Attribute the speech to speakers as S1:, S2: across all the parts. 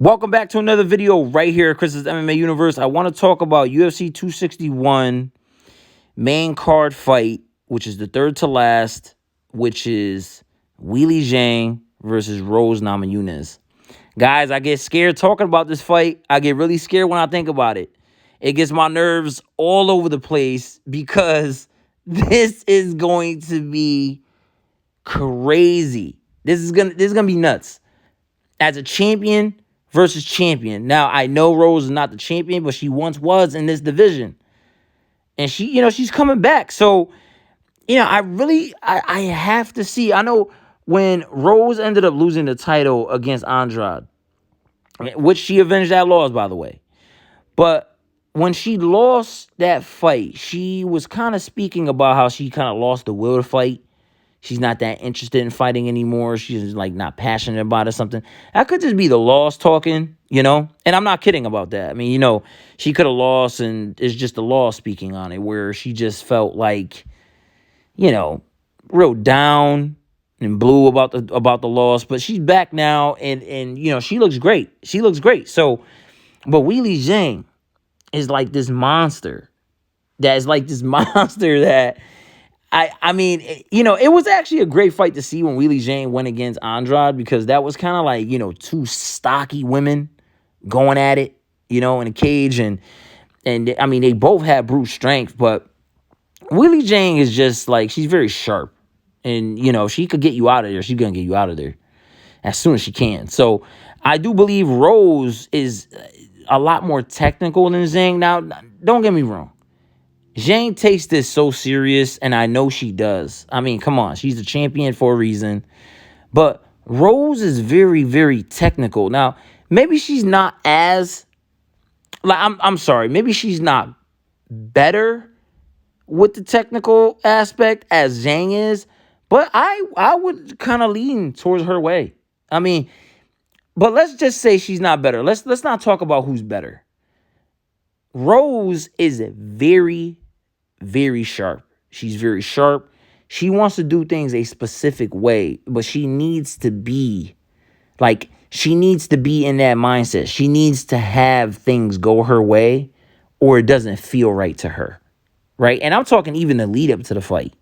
S1: Welcome back to another video right here at Chris's MMA Universe. I want to talk about UFC 261 main card fight, which is the third to last, which is Weili Zhang versus Rose Namajunas. Guys, I get scared talking about this fight. I get really scared when I think about it. It gets my nerves all over the place because this is going to be crazy. This is gonna be nuts. As a champion versus champion. Now, I know Rose is not the champion, but she once was in this division. And she's coming back. So, I have to see. I know when Rose ended up losing the title against Andrade, which she avenged that loss, by the way. But when she lost that fight, she was kind of speaking about how she kind of lost the will to fight. She's not that interested in fighting anymore. She's like not passionate about it or something. That could just be the loss talking, And I'm not kidding about that. I mean, she could have lost and it's just the loss speaking on it, where she just felt like, real down and blue about the loss. But she's back now and she looks great. She looks great. So, but Weili Zhang is like this monster. That I mean, it was actually a great fight to see when Weili Zhang went against Andrade, because that was kind of like, two stocky women going at it, in a cage. And I mean, they both had brute strength, but Weili Zhang is just like, she's very sharp. And, she could get you out of there. She's going to get you out of there as soon as she can. So I do believe Rose is a lot more technical than Zhang. Now, don't get me wrong. Zhang takes this so serious, and I know she does. I mean, come on. She's a champion for a reason. But Rose is very, very technical. Now, maybe she's not as... I'm sorry. Maybe she's not better with the technical aspect as Zhang is. But I would kind of lean towards her way. I mean, but let's just say she's not better. Let's not talk about who's better. Rose is very, very sharp. She's very sharp. She wants to do things a specific way, but she needs to be in that mindset. She needs to have things go her way, or it doesn't feel right to her, right? And I'm talking even the lead up to the fight.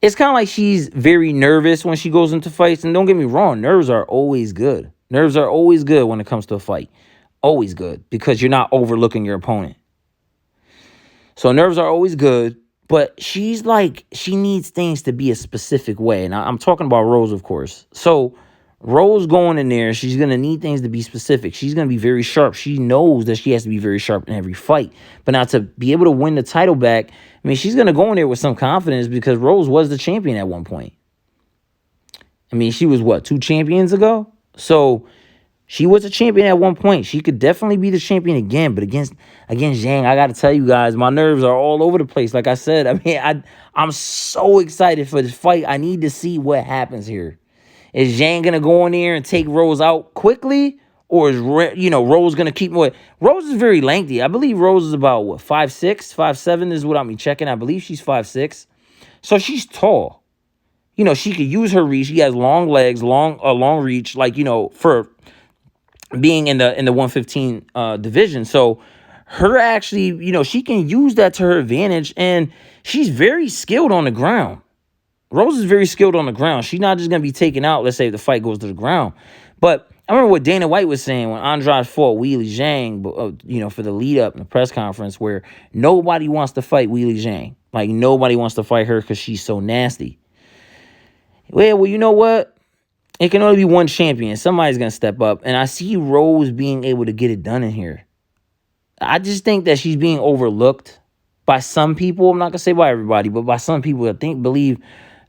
S1: It's kind of like she's very nervous when she goes into fights. And don't get me wrong, nerves are always good. Nerves are always good when it comes to a fight. Always good, because you're not overlooking your opponent. So nerves are always good, but she's like, she needs things to be a specific way. And I'm talking about Rose, of course. So Rose going in there, she's going to need things to be specific. She's going to be very sharp. She knows that she has to be very sharp in every fight. But now to be able to win the title back, I mean, she's going to go in there with some confidence, because Rose was the champion at one point. I mean, she was 2 champions ago? So she was a champion at one point. She could definitely be the champion again. But against Zhang, I got to tell you guys, my nerves are all over the place. Like I said, I mean, I'm so excited for this fight. I need to see what happens here. Is Zhang going to go in there and take Rose out quickly? Or is, Rose going to keep... Rose is very lengthy. I believe Rose is about, 5'6", 5'7" is what I'm checking. I believe she's 5'6". So she's tall. She could use her reach. She has long legs, long reach, for being in the 115 division. So her actually, she can use that to her advantage, and she's very skilled on the ground. Rose is very skilled on the ground. She's not just going to be taken out, let's say, if the fight goes to the ground. But I remember what Dana White was saying when Andrade fought Weili Zhang, for the lead up in the press conference, where nobody wants to fight Weili Zhang. Like, nobody wants to fight her because she's so nasty. Well, you know what? It can only be one champion. Somebody's going to step up. And I see Rose being able to get it done in here. I just think that she's being overlooked by some people. I'm not going to say by everybody, but by some people I believe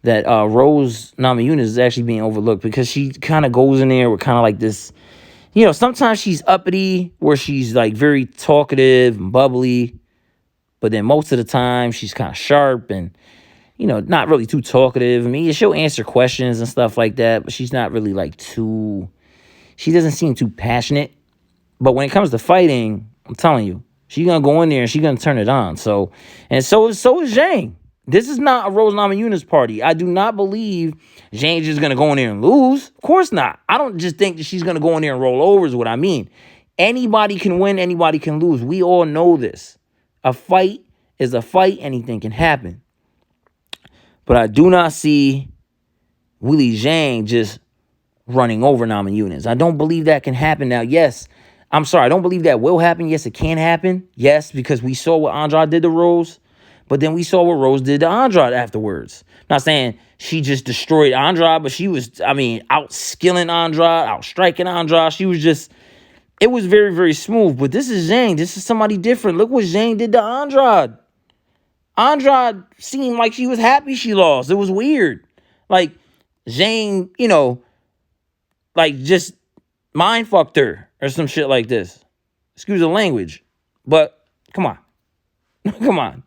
S1: that Rose Namajunas is actually being overlooked, because she kind of goes in there with kind of like this, sometimes she's uppity, where she's like very talkative and bubbly. But then most of the time she's kind of sharp and, not really too talkative. I mean, she'll answer questions and stuff like that, but she's not really she doesn't seem too passionate. But when it comes to fighting, I'm telling you, she's going to go in there and she's going to turn it on. So is Zhang. This is not a Rose Namajunas party. I do not believe Zhang's just going to go in there and lose. Of course not. I don't just think that she's going to go in there and roll over is what I mean. Anybody can win. Anybody can lose. We all know this. A fight is a fight. Anything can happen. But I do not see Weili Zhang just running over Namajunas. I don't believe that can happen. Now, yes, I'm sorry. I don't believe that will happen. Yes, it can happen. Yes, because we saw what Andrade did to Rose. But then we saw what Rose did to Andrade afterwards. Not saying she just destroyed Andrade, but she was, out-skilling Andrade, out-striking Andrade. She was just, it was very, very smooth. But this is Zhang. This is somebody different. Look what Zhang did to Andrade. Andrade seemed like she was happy she lost. It was weird. Like, Zhang, just mind fucked her or some shit like this. Excuse the language. But, come on. Come on.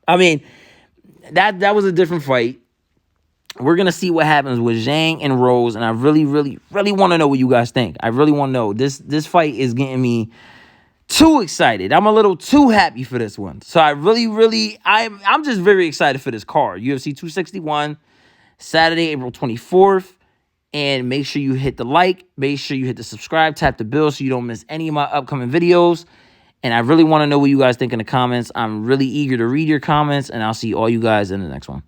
S1: That was a different fight. We're going to see what happens with Zhang and Rose, and I really, really, really want to know what you guys think. I really want to know. This fight is getting me too excited. I'm a little too happy for this one. So I really, really, I'm just very excited for this card. UFC 261, Saturday, April 24th. And make sure you hit the like. Make sure you hit the subscribe. Tap the bell so you don't miss any of my upcoming videos. And I really want to know what you guys think in the comments. I'm really eager to read your comments, and I'll see all you guys in the next one.